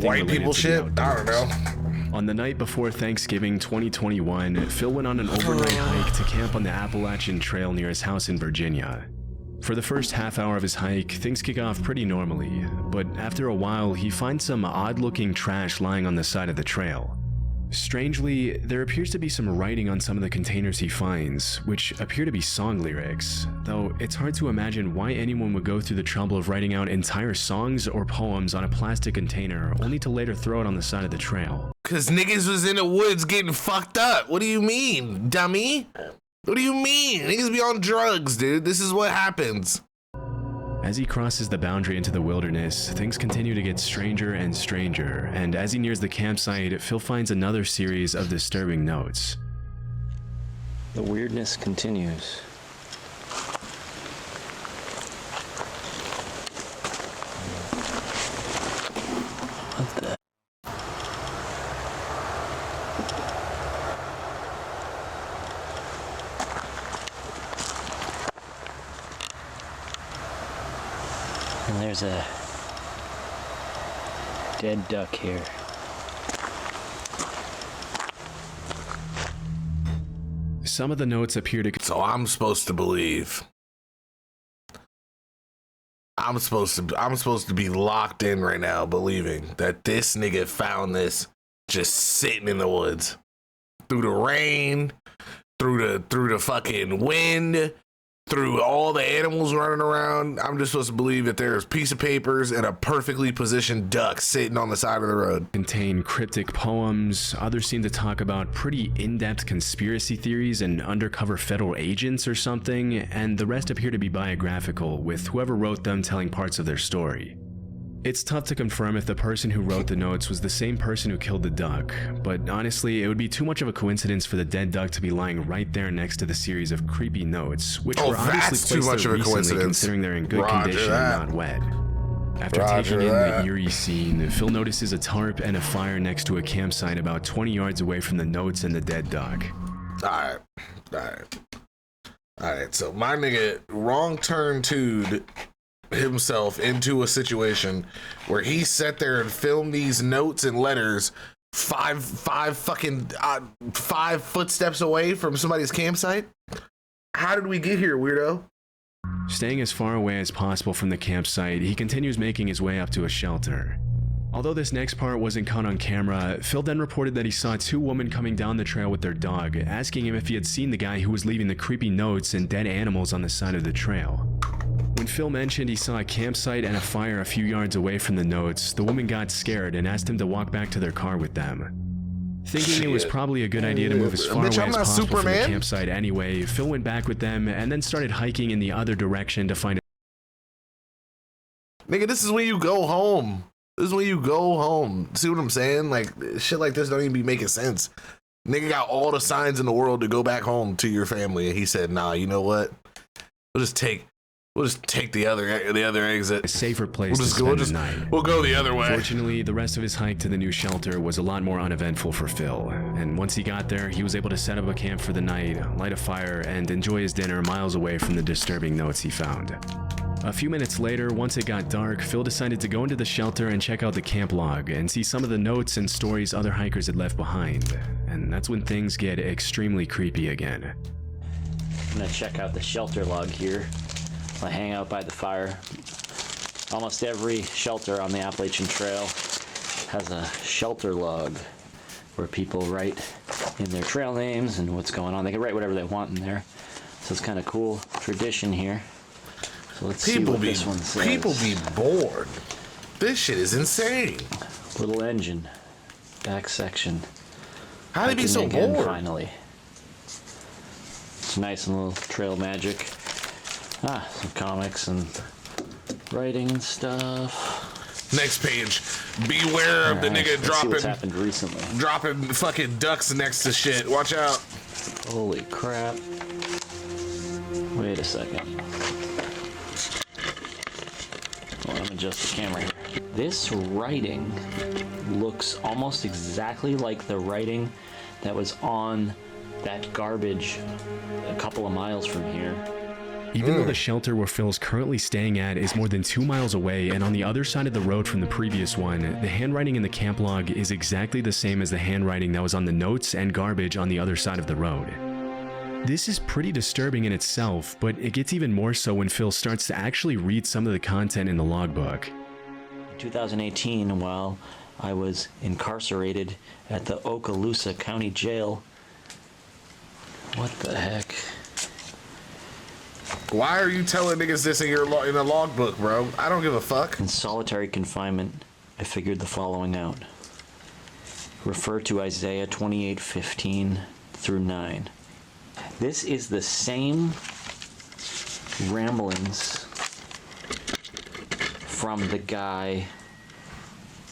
anything white related people to the shit? I don't outdoors. know. On the night before Thanksgiving 2021, Phil went on an overnight hike to camp on the Appalachian Trail near his house in Virginia. For the first half hour of his hike, things kick off pretty normally, but after a while, he finds some odd-looking trash lying on the side of the trail. Strangely, there appears to be some writing on some of the containers he finds, which appear to be song lyrics, though it's hard to imagine why anyone would go through the trouble of writing out entire songs or poems on a plastic container only to later throw it on the side of the trail. Cause niggas was in the woods getting fucked up. What do you mean, dummy? What do you mean? Niggas be on drugs, dude. This is what happens. As he crosses the boundary into the wilderness, things continue to get stranger and stranger, and as he nears the campsite, Phil finds another series of disturbing notes. The weirdness continues. What the? And there's a dead duck here. Some of the notes appear to... So I'm supposed to believe. I'm supposed to be locked in right now, believing that this nigga found this just sitting in the woods. Through the rain, through the fucking wind, through all the animals running around. I'm just supposed to believe that there's a piece of papers and a perfectly positioned duck sitting on the side of the road. Contain cryptic poems. Others seem to talk about pretty in-depth conspiracy theories and undercover federal agents or something, and the rest appear to be biographical, with whoever wrote them telling parts of their story. It's tough to confirm if the person who wrote the notes was the same person who killed the duck, but honestly, it would be too much of a coincidence for the dead duck to be lying right there next to the series of creepy notes, which were obviously placed there recently considering they're in good condition and not wet. After taking in the eerie scene, Phil notices a tarp and a fire next to a campsite about 20 yards away from the notes and the dead duck. Alright, so my nigga wrong turn to'd himself into a situation where he sat there and filmed these notes and letters five footsteps away from somebody's campsite. How did we get here, weirdo? Staying as far away as possible from the campsite, he continues making his way up to a shelter. Although this next part wasn't caught on camera, Phil then reported that he saw two women coming down the trail with their dog, asking him if he had seen the guy who was leaving the creepy notes and dead animals on the side of the trail. When Phil mentioned he saw a campsite and a fire a few yards away from the notes, the woman got scared and asked him to walk back to their car with them. Thinking it was probably a good idea to move as far away as possible from the campsite anyway, Phil went back with them and then started hiking in the other direction to find Nigga, this is when you go home. This is when you go home. See what I'm saying? Like, shit like this don't even be making sense. Nigga got all the signs in the world to go back home to your family, and he said, nah, you know what? We'll just take the other exit. a safer place to spend the night. We'll go the other way. Fortunately, the rest of his hike to the new shelter was a lot more uneventful for Phil, and once he got there, he was able to set up a camp for the night, light a fire, and enjoy his dinner miles away from the disturbing notes he found. A few minutes later, once it got dark, Phil decided to go into the shelter and check out the camp log and see some of the notes and stories other hikers had left behind, and that's when things get extremely creepy again. I'm gonna check out the shelter log here. I hang out by the fire. Almost every shelter on the Appalachian Trail has a shelter log where people write in their trail names and what's going on. They can write whatever they want in there. So it's kind of cool tradition here. So let's see what this one says. People be bored. This shit is insane. Little engine. Back section. How did they be so bored? Finally. It's nice and little trail magic. Some comics and writing and stuff. Next page. Beware of the nigga dropping fucking ducks next to shit. Watch out. Holy crap. Wait a second. Well, let me adjust the camera here. This writing looks almost exactly like the writing that was on that garbage a couple of miles from here. Even though the shelter where Phil's currently staying at is more than 2 miles away and on the other side of the road from the previous one, the handwriting in the camp log is exactly the same as the handwriting that was on the notes and garbage on the other side of the road. This is pretty disturbing in itself, but it gets even more so when Phil starts to actually read some of the content in the logbook. In 2018, while I was incarcerated at the Okaloosa County Jail. What the heck? Why are you telling niggas this in your in a logbook, bro? I don't give a fuck. In solitary confinement, I figured the following out. Refer to Isaiah 28:15 through 9. This is the same ramblings from the guy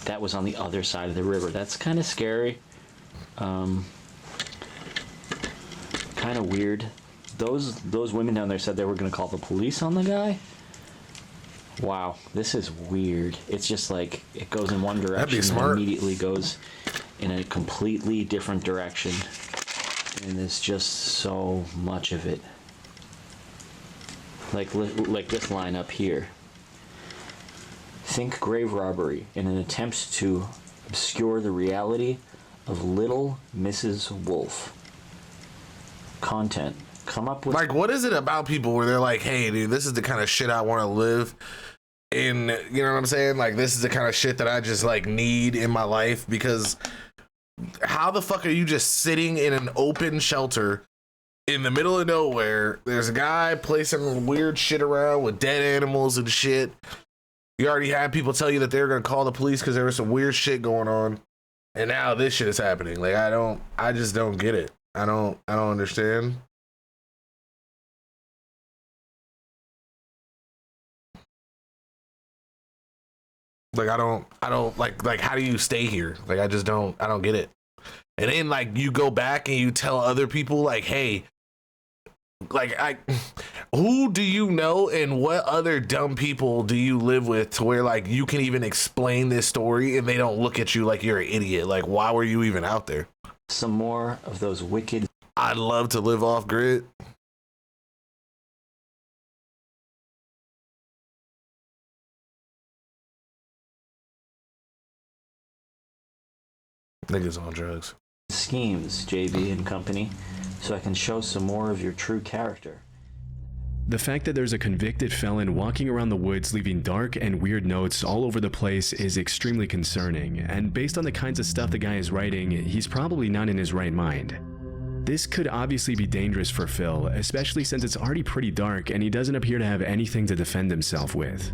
that was on the other side of the river. That's kind of scary. Kind of weird. Those women down there said they were going to call the police on the guy. Wow, this is weird. It's just like it goes in one direction and immediately goes in a completely different direction. And there's just so much of it. Like this line up here. Think grave robbery in an attempt to obscure the reality of Little Mrs. Wolf. Content. Come up with... Like, what is it about people where they're like, hey, dude, this is the kind of shit I want to live in, you know what I'm saying? Like, this is the kind of shit that I just, like, need in my life, because how the fuck are you just sitting in an open shelter in the middle of nowhere? There's a guy placing weird shit around with dead animals and shit. You already had people tell you that they were going to call the police because there was some weird shit going on. And now this shit is happening. Like, I just don't get it. I don't understand. Like, I don't like, how do you stay here? Like, I don't get it. And then, like, you go back and you tell other people, like, hey, like, who do you know and what other dumb people do you live with to where, like, you can even explain this story and they don't look at you like you're an idiot? Like, why were you even out there? Some more of those wicked... I'd love to live off grid. Niggas on drugs. Schemes, JB and company, so I can show some more of your true character. The fact that there's a convicted felon walking around the woods leaving dark and weird notes all over the place is extremely concerning, and based on the kinds of stuff the guy is writing, he's probably not in his right mind. This could obviously be dangerous for Phil, especially since it's already pretty dark and he doesn't appear to have anything to defend himself with.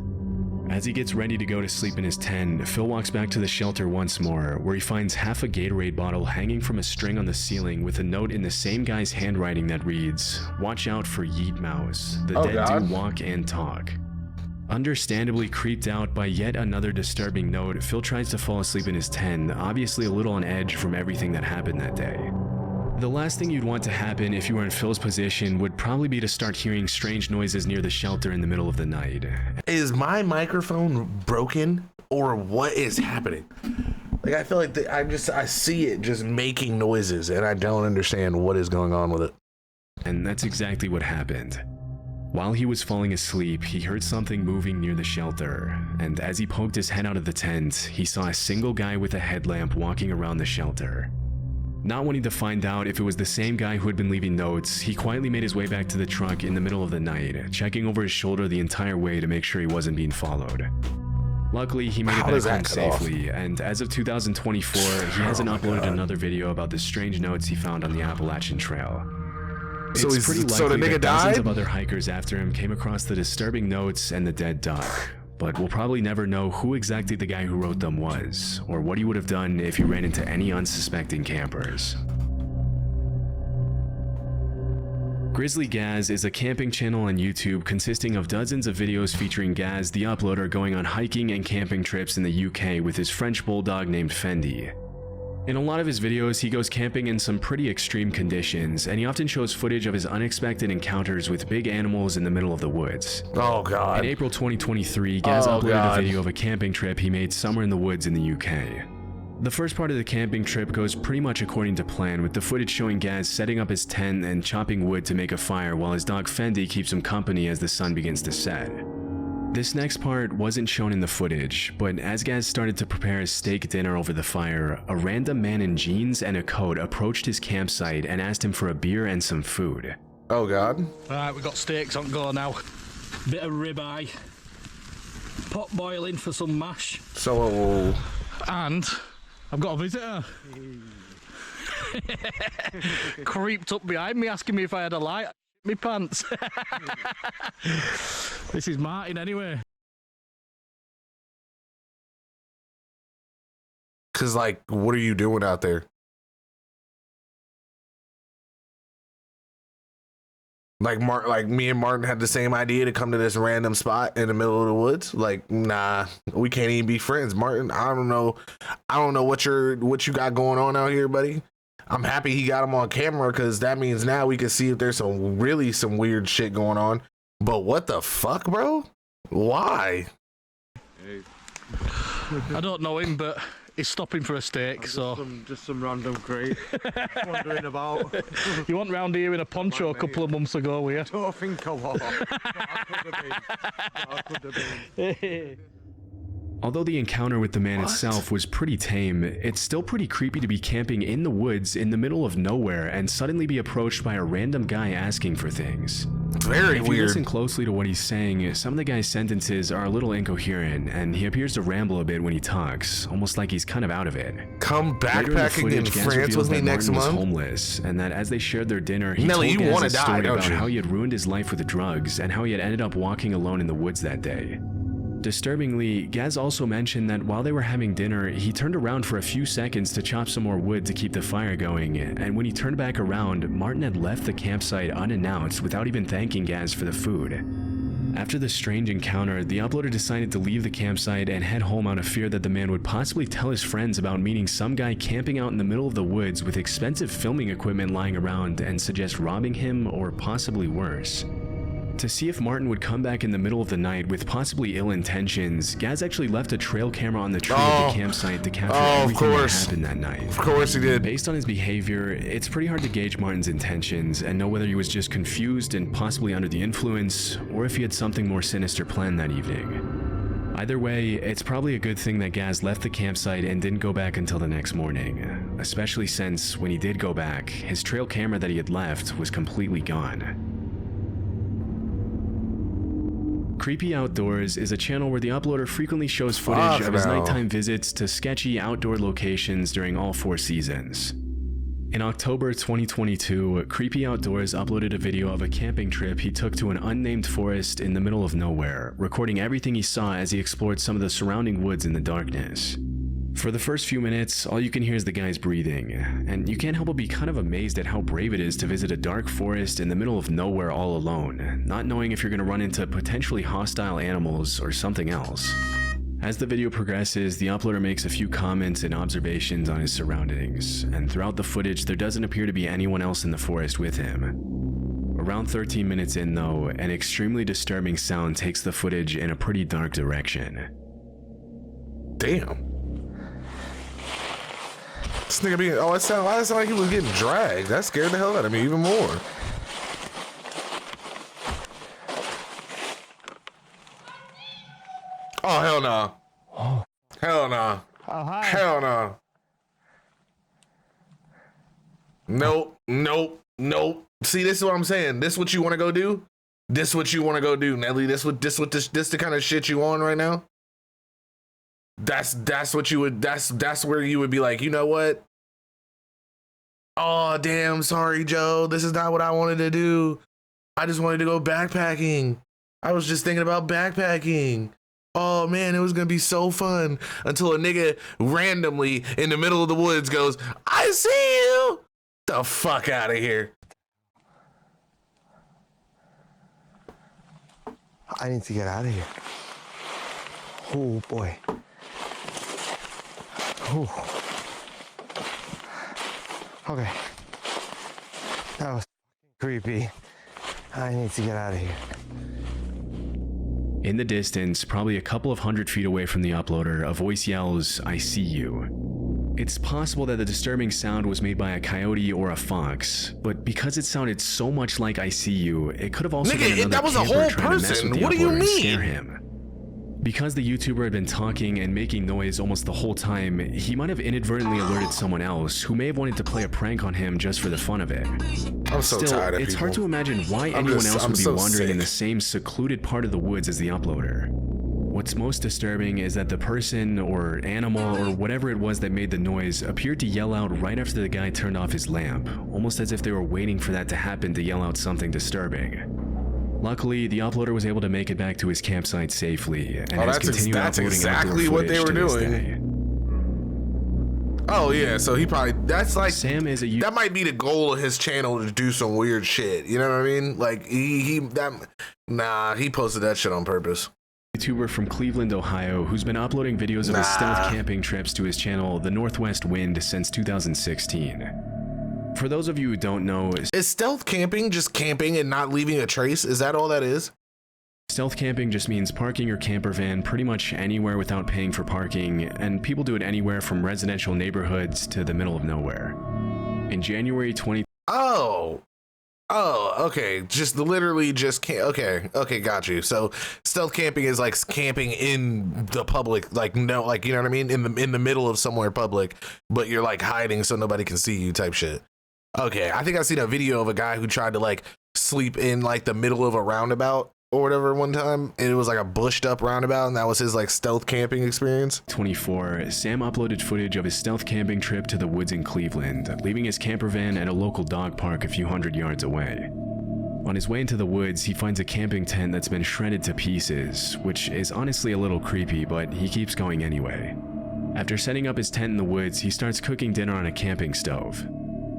As he gets ready to go to sleep in his tent, Phil walks back to the shelter once more, where he finds half a Gatorade bottle hanging from a string on the ceiling with a note in the same guy's handwriting that reads, "Watch out for Yeet Mouse. The dead do walk and talk." Understandably creeped out by yet another disturbing note, Phil tries to fall asleep in his tent, obviously a little on edge from everything that happened that day. The last thing you'd want to happen if you were in Phil's position would probably be to start hearing strange noises near the shelter in the middle of the night. Is my microphone broken or what is happening? Like, I feel like I see it just making noises and I don't understand what is going on with it. And that's exactly what happened. While he was falling asleep, he heard something moving near the shelter, and as he poked his head out of the tent, he saw a single guy with a headlamp walking around the shelter. Not wanting to find out if it was the same guy who had been leaving notes, he quietly made his way back to the truck in the middle of the night, checking over his shoulder the entire way to make sure he wasn't being followed. Luckily, he made it back home safely, and as of 2024, he hasn't uploaded another video about the strange notes he found on the Appalachian Trail. So it's pretty so the likely nigga that dozens died? of other hikers after him came across the disturbing notes and the dead duck, but we'll probably never know who exactly the guy who wrote them was, or what he would have done if he ran into any unsuspecting campers. Grizzly Gaz is a camping channel on YouTube consisting of dozens of videos featuring Gaz, the uploader, going on hiking and camping trips in the UK with his French bulldog named Fendi. In a lot of his videos, he goes camping in some pretty extreme conditions, and he often shows footage of his unexpected encounters with big animals in the middle of the woods. Oh god. In April 2023, Gaz uploaded a video of a camping trip he made somewhere in the woods in the UK. The first part of the camping trip goes pretty much according to plan, with the footage showing Gaz setting up his tent and chopping wood to make a fire while his dog Fendi keeps him company as the sun begins to set. This next part wasn't shown in the footage, but as Gaz started to prepare his steak dinner over the fire, a random man in jeans and a coat approached his campsite and asked him for a beer and some food. Oh God. Right, we've got steaks on go now. Bit of ribeye. Pot boiling for some mash. So, And I've got a visitor. Creeped up behind me asking me if I had a light. Me pants. This is Martin anyway. cause like, what are you doing out there? Like me and Martin had the same idea to come to this random spot in the middle of the woods. Like, nah, we can't even be friends. Martin, I don't know what you got going on out here, buddy. I'm happy he got him on camera because that means now we can see if there's some weird shit going on. But what the fuck, bro? Why? I don't know him, but he's stopping for a steak, just some random crate wandering about. You went round here in a poncho a couple of months ago, were you? Don't think I was. I could have been. Although the encounter with the man itself was pretty tame, it's still pretty creepy to be camping in the woods in the middle of nowhere and suddenly be approached by a random guy asking for things. It's very If you weird. listen closely to what he's saying, some of the guy's sentences are a little incoherent, and he appears to ramble a bit when he talks, almost like he's kind of out of it. Come Later backpacking in Gaz France reveals with me that next Martin was month. homeless, and that as they shared their dinner, he Nelly, told you Gaz wanna a die, story don't about you? how he had ruined his life with the drugs and how he had ended up walking alone in the woods that day. Disturbingly, Gaz also mentioned that while they were having dinner, he turned around for a few seconds to chop some more wood to keep the fire going, and when he turned back around, Martin had left the campsite unannounced without even thanking Gaz for the food. After the strange encounter, the uploader decided to leave the campsite and head home out of fear that the man would possibly tell his friends about meeting some guy camping out in the middle of the woods with expensive filming equipment lying around and suggest robbing him or possibly worse. To see if Martin would come back in the middle of the night with possibly ill intentions, Gaz actually left a trail camera on the tree of the campsite to capture everything that happened that night. Of course he did. Based on his behavior, it's pretty hard to gauge Martin's intentions and know whether he was just confused and possibly under the influence, or if he had something more sinister planned that evening. Either way, it's probably a good thing that Gaz left the campsite and didn't go back until the next morning, especially since when he did go back, his trail camera that he had left was completely gone. Creepy Outdoors is a channel where the uploader frequently shows footage of his nighttime visits to sketchy outdoor locations during all 4 seasons. In October 2022, Creepy Outdoors uploaded a video of a camping trip he took to an unnamed forest in the middle of nowhere, recording everything he saw as he explored some of the surrounding woods in the darkness. For the first few minutes, all you can hear is the guy's breathing, and you can't help but be kind of amazed at how brave it is to visit a dark forest in the middle of nowhere all alone, not knowing if you're going to run into potentially hostile animals or something else. As the video progresses, the uploader makes a few comments and observations on his surroundings, and throughout the footage there doesn't appear to be anyone else in the forest with him. Around 13 minutes in though, an extremely disturbing sound takes the footage in a pretty dark direction. Damn. This nigga being, why it sound like he was getting dragged. That scared the hell out of me even more. Oh, hell no. Hell no. Oh, hi. Hell no. Nope, nope, nope. See, this is what I'm saying. This what you want to go do? This what you want to go do, Nelly? This the kind of shit you on right now? That's what you would, that's where you would be like, you know what? Oh, damn, sorry, Joe. This is not what I wanted to do. I just wanted to go backpacking. I was just thinking about backpacking. Oh man, it was gonna be so fun until a nigga randomly in the middle of the woods goes, I see you. The fuck out of here. I need to get out of here. Oh boy. Oh. Okay. That was creepy. I need to get out of here. In the distance, probably a couple of 100 feet away from the uploader, a voice yells, "I see you." It's possible that the disturbing sound was made by a coyote or a fox, but because it sounded so much like "I see you," it could have also been another that was a camper whole trying to mess person. with the What do you uploader and mean? scare him. Because the YouTuber had been talking and making noise almost the whole time, he might have inadvertently alerted someone else who may have wanted to play a prank on him just for the fun of it. I'm so Still, tired of it's people. hard to imagine why anyone else I'm would be so wandering in sick. the same secluded part of the woods as the uploader. What's most disturbing is that the person or animal or whatever it was that made the noise appeared to yell out right after the guy turned off his lamp, almost as if they were waiting for that to happen to yell out something disturbing. Luckily, the uploader was able to make it back to his campsite safely and has continued that's uploading exactly outdoor what they footage were to this doing. day. Oh yeah, so he probably Sam is a that might be the goal of his channel, to do some weird shit. You know what I mean? Like he posted that shit on purpose. YouTuber from Cleveland, Ohio, who's been uploading videos of his stealth camping trips to his channel, The Northwest Wind, since 2016. For those of you who don't know, Is stealth camping just camping and not leaving a trace? Is that all that is? stealth camping just means parking your camper van pretty much anywhere without paying for parking, and people do it anywhere from residential neighborhoods to the middle of nowhere. In January 20... Oh, okay. Just literally just okay, got you. So stealth camping is like camping in the public, like you know what I mean, in the middle of somewhere public, but you're like hiding so nobody can see you type shit. Okay, I think I've seen a video of a guy who tried to like sleep in like the middle of a roundabout or whatever one time, and it was like a bushed up roundabout, and that was his like stealth camping experience. 24, Sam uploaded footage of his stealth camping trip to the woods in Cleveland, leaving his camper van at a local dog park a few hundred yards away. On his way into the woods, he finds a camping tent that's been shredded to pieces, which is honestly a little creepy, but he keeps going anyway. After setting up his tent in the woods, he starts cooking dinner on a camping stove.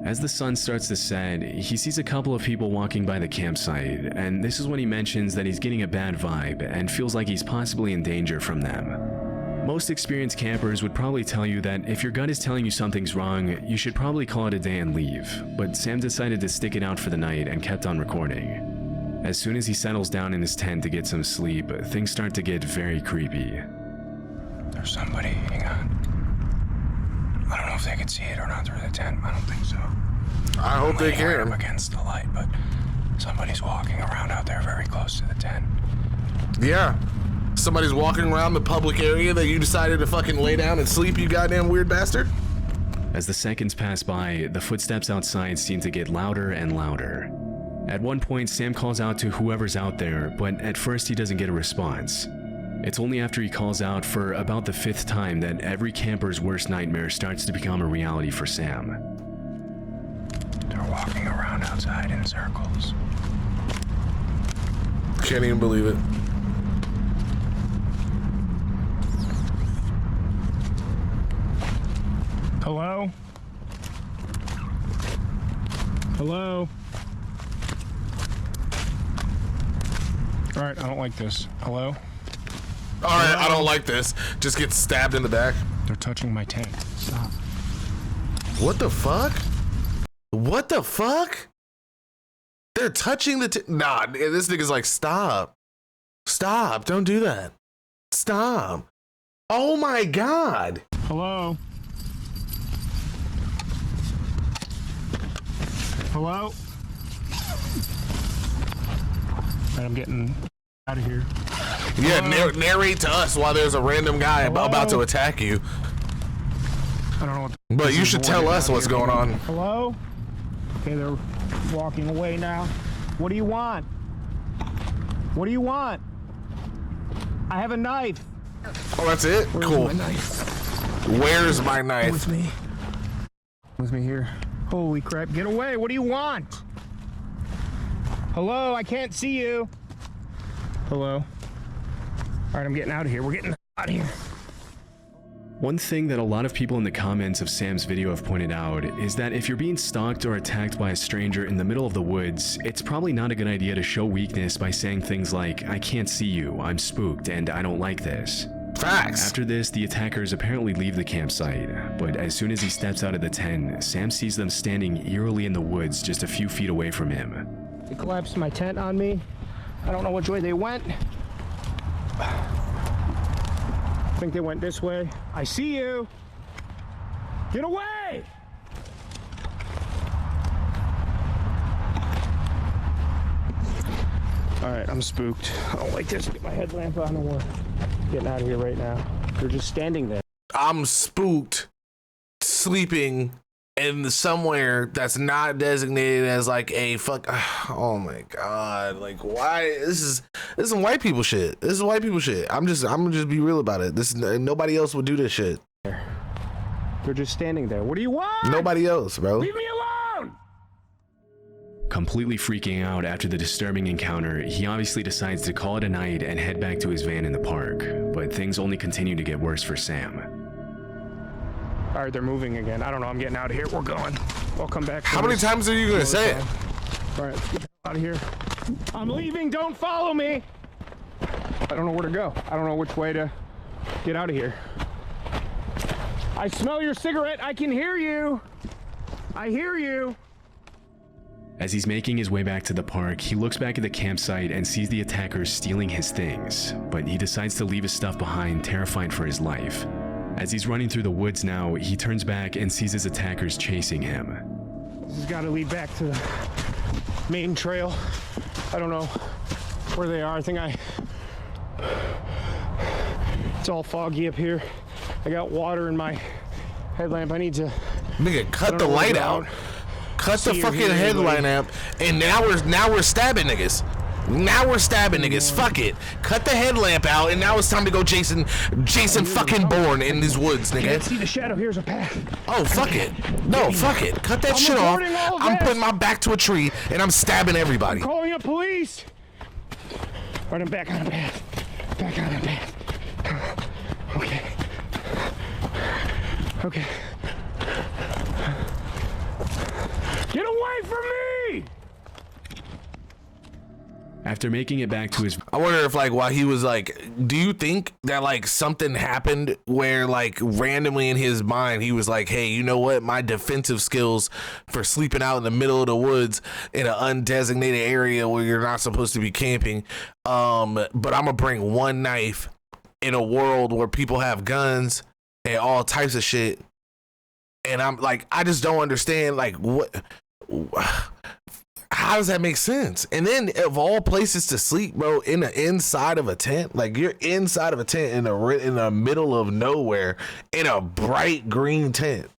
As the sun starts to set, he sees a couple of people walking by the campsite, and this is when he mentions that he's getting a bad vibe and feels like he's possibly in danger from them. Most experienced campers would probably tell you that if your gut is telling you something's wrong, you should probably call it a day and leave, but Sam decided to stick it out for the night and kept on recording. As soon as he settles down in his tent to get some sleep, things start to get very creepy. There's somebody, hang on. I don't know if they can see it or not through the tent. I don't think so. I hope they Right up can. against the light, but somebody's walking around out there very close to the tent. Yeah. Somebody's walking around the public area that you decided to fucking lay down and sleep, you goddamn weird bastard. As the seconds pass by, the footsteps outside seem to get louder and louder. At one point, Sam calls out to whoever's out there, but at first he doesn't get a response. It's only after he calls out for about the 5th time that every camper's worst nightmare starts to become a reality for Sam. They're walking around outside in circles. Can't even believe it. Hello? Hello? Alright, I don't like this. Hello? All right, I don't like this. Just get stabbed in the back. They're touching my tent. Stop. What the fuck? What the fuck? They're touching the nah, this nigga's like, stop. Stop, don't do that. Stop. Oh my God. Hello? Hello? Alright, I'm getting out of here. Yeah, narrate to us while there's a random guy about to attack you. I don't know what But you should tell us what's going on. Hello? Okay, they're walking away now. What do you want? What do you want? I have a knife. Oh, that's it? Where's Cool. my knife? Where's my knife? With me. With me here. Holy crap, get away. What do you want? Hello, I can't see you. Hello? All right, I'm getting out of here. We're getting out of here. One thing that a lot of people in the comments of Sam's video have pointed out is that if you're being stalked or attacked by a stranger in the middle of the woods, it's probably not a good idea to show weakness by saying things like, "I can't see you, I'm spooked, and I don't like this." Facts. After this, the attackers apparently leave the campsite, but as soon as he steps out of the tent, Sam sees them standing eerily in the woods just a few feet away from him. They collapsed my tent on me. I don't know which way they went. I think they went this way. I see you. Get away! All right, I'm spooked. Oh, like this. Get my headlamp on and we're getting out of here right now. They're just standing there. I'm spooked, sleeping in somewhere that's not designated as like a fuck. Oh my god! Like, why? This is some white people shit. This is white people shit. I'm gonna just be real about it. This nobody else would do this shit. They're just standing there. What do you want? Nobody else, bro. Leave me alone! Completely freaking out after the disturbing encounter, he obviously decides to call it a night and head back to his van in the park. But things only continue to get worse for Sam. All right, they're moving again. I don't know. I'm getting out of here. We're going. I'll come back. How many times are you gonna say it? All right, let's get out of here. I'm leaving. Don't follow me. I don't know where to go. I don't know which way to get out of here. I smell your cigarette. I can hear you. I hear you. As he's making his way back to the park, he looks back at the campsite and sees the attackers stealing his things, but he decides to leave his stuff behind, terrified for his life. As he's running through the woods now, he turns back and sees his attackers chasing him. This has got to lead back to the main trail. I don't know where they are. It's all foggy up here. I got water in my headlamp. I need to... Nigga, cut the light out. Cut the fucking headlight out. And now we're stabbing niggas. Now we're stabbing niggas. Fuck it. Cut the headlamp out, and now it's time to go Jason fucking Bourne in these woods, nigga. Can't see the shadow. Here's a path. Oh, fuck it. No, fuck it. Cut that shit off. I'm putting my back to a tree, and I'm stabbing everybody. Calling up police. All right, I'm back on the path. Back on the path. Okay. Okay. Get away from me! After making it back to his... I wonder if, like, while he was like, do you think that, like, something happened where, like, randomly in his mind, he was like, hey, you know what? My defensive skills for sleeping out in the middle of the woods in an undesignated area where you're not supposed to be camping, but I'm gonna bring one knife in a world where people have guns and all types of shit. And I'm like, I just don't understand, like, what... How does that make sense? And then of all places to sleep, bro, in the inside of a tent, like you're inside of a tent in the middle of nowhere in a bright green tent.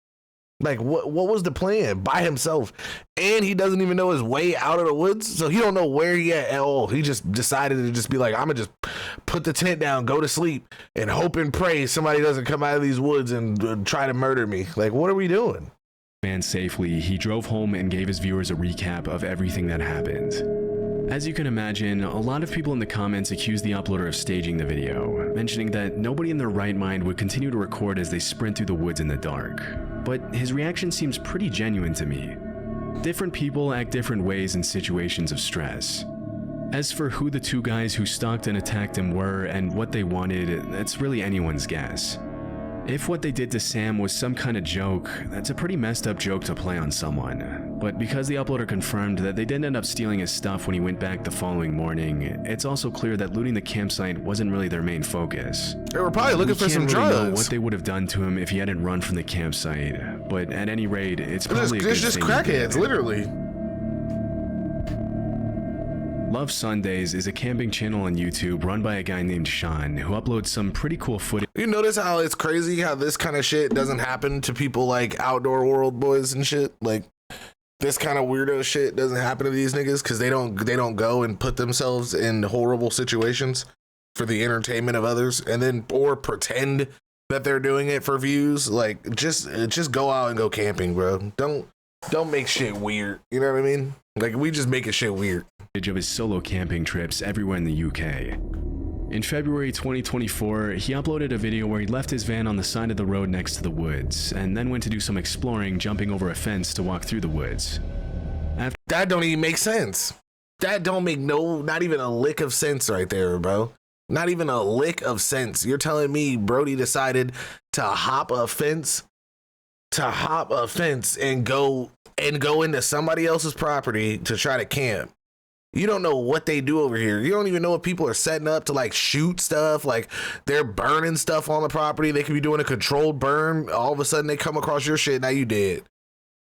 Like what was the plan? By himself, and he doesn't even know his way out of the woods, so he don't know where he at all. He just decided to just be like, I'm gonna just put the tent down, go to sleep, and hope and pray somebody doesn't come out of these woods and try to murder me. Like, what are we doing? Man safely, he drove home and gave his viewers a recap of everything that happened. As you can imagine, a lot of people in the comments accused the uploader of staging the video, mentioning that nobody in their right mind would continue to record as they sprint through the woods in the dark. But his reaction seems pretty genuine to me. Different people act different ways in situations of stress. As for who the two guys who stalked and attacked him were and what they wanted, that's really anyone's guess. If what they did to Sam was some kind of joke, that's a pretty messed up joke to play on someone. But because the uploader confirmed that they didn't end up stealing his stuff when he went back the following morning, it's also clear that looting the campsite wasn't really their main focus. They were probably looking for some drugs. Know what they would have done to him if he hadn't run from the campsite, but at any rate, it's probably a good thing. It's just crackheads, literally. Love Sundays is a camping channel on YouTube run by a guy named Sean who uploads some pretty cool footage. You notice how it's crazy how this kind of shit doesn't happen to people like Outdoor World boys and shit? Like this kind of weirdo shit doesn't happen to these niggas because they don't go and put themselves in horrible situations for the entertainment of others and then or pretend that they're doing it for views. Like just go out and go camping, bro. Don't make shit weird. You know what I mean? Like we just making shit weird. Of his solo camping trips everywhere in the UK. In February 2024, he uploaded a video where he left his van on the side of the road next to the woods, and then went to do some exploring, jumping over a fence to walk through the woods. That don't even make sense. That don't make not even a lick of sense right there, bro. Not even a lick of sense. You're telling me Brody decided to hop a fence and go into somebody else's property to try to camp. You don't know what they do over here. You don't even know if people are setting up to like shoot stuff, like they're burning stuff on the property. They could be doing a controlled burn. All of a sudden they come across your shit. Now you dead.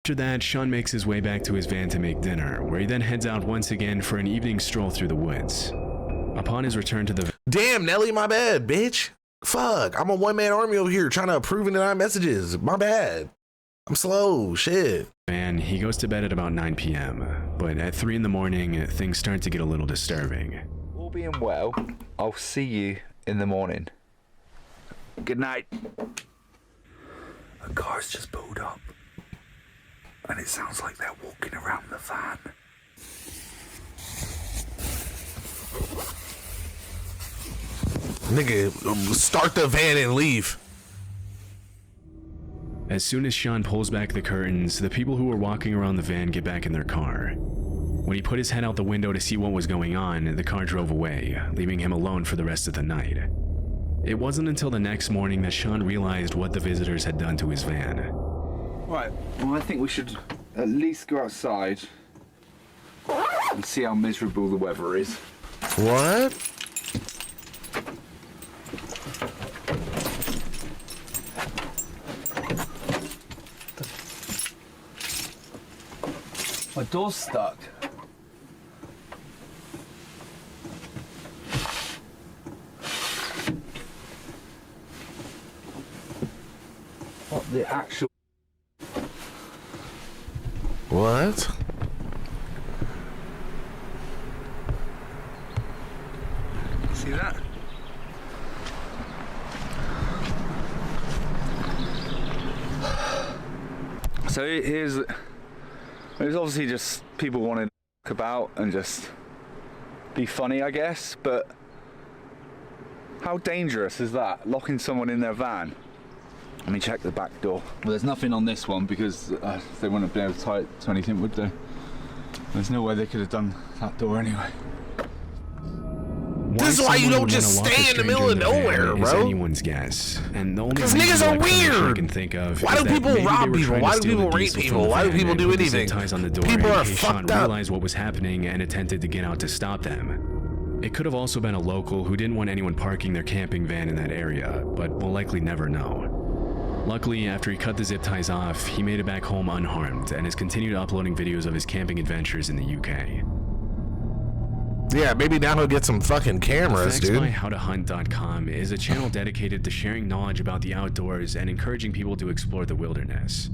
After that, Sean makes his way back to his van to make dinner, where he then heads out once again for an evening stroll through the woods. Upon his return to the Damn, Nelly, my bad, bitch. Fuck, I'm a one-man army over here trying to approve and deny messages. My bad. I'm slow, shit. van, he goes to bed at about 9 p.m., but at 3 in the morning, things start to get a little disturbing. All being well, I'll see you in the morning. Good night. A car's just pulled up, and it sounds like they're walking around the van. Nigga, start the van and leave. As soon as Sean pulls back the curtains, the people who were walking around the van get back in their car. When he put his head out the window to see what was going on, the car drove away, leaving him alone for the rest of the night. It wasn't until the next morning that Sean realized what the visitors had done to his van. Right, well, I think we should at least go outside and see how miserable the weather is. What? My door's stuck. What the actual... What? See that? So here's... It was obviously just people wanting to talk about and just be funny, I guess, but how dangerous is that, locking someone in their van? Let me check the back door. Well, there's nothing on this one because they wouldn't have been able to tie it to anything, would they? There's no way they could have done that door anyway. This is why you don't just stay in the middle of nowhere, is bro. Anyone's guess, and the only Because niggas are weird. I can think of Why do people rob people? Why do people rape people? Why do people do anything? People are fucked up. Realized what was happening and attempted to get out to stop them. It could have also been a local who didn't want anyone parking their camping van in that area, but we'll likely never know. Luckily, after he cut the zip ties off, he made it back home unharmed and has continued uploading videos of his camping adventures in the UK. Yeah, maybe now he'll get some fucking cameras, Facts dude. by howtohunt.com is a channel dedicated to sharing knowledge about the outdoors and encouraging people to explore the wilderness.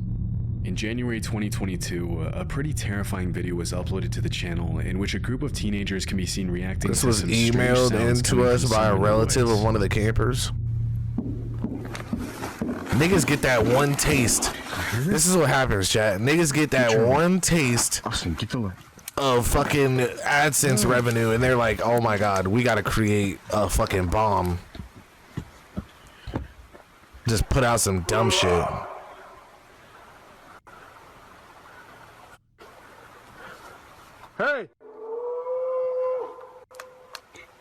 In January 2022, a pretty terrifying video was uploaded to the channel in which a group of teenagers can be seen reacting This to was some strange emailed sounds into coming us from by a someone in the relative woods. of one of the campers. Niggas get that one taste. This is what happens, chat. Niggas get that one taste of fucking AdSense revenue, and they're like, oh my god, we gotta create a fucking bomb. Just put out some dumb shit. Hey!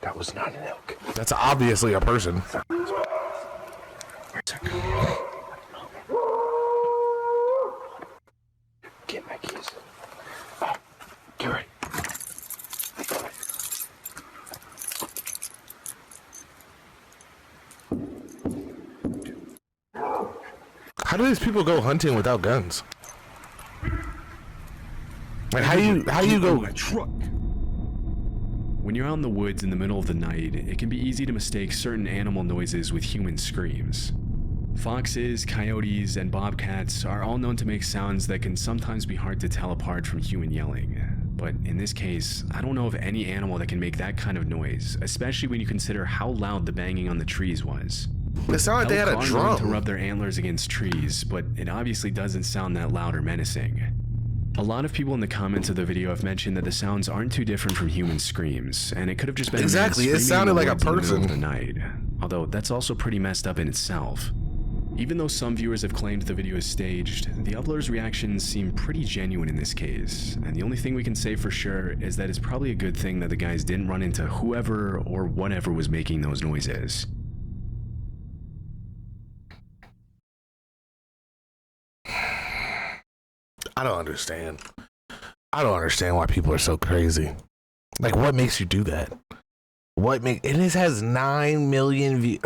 That was not an elk. That's obviously a person. Get my keys. Oh, get ready. How do these people go hunting without guns? Like, how do you go? Truck. When you're out in the woods in the middle of the night, it can be easy to mistake certain animal noises with human screams. Foxes, coyotes, and bobcats are all known to make sounds that can sometimes be hard to tell apart from human yelling. But in this case, I don't know of any animal that can make that kind of noise, especially when you consider how loud the banging on the trees was. It sounded like they had a Elk are known to drum. rub their antlers against trees, but it obviously doesn't sound that loud or menacing. A lot of people in the comments of the video have mentioned that the sounds aren't too different from human screams, and it could have just been Exactly, a man it screaming in sounded the like a woods in the middle of person. the night. Although that's also pretty messed up in itself. Even though some viewers have claimed the video is staged, the uploader's reactions seem pretty genuine in this case, and the only thing we can say for sure is that it's probably a good thing that the guys didn't run into whoever or whatever was making those noises. I don't understand. I don't understand why people are so crazy. Like, what makes you do that? And this has 9 million views.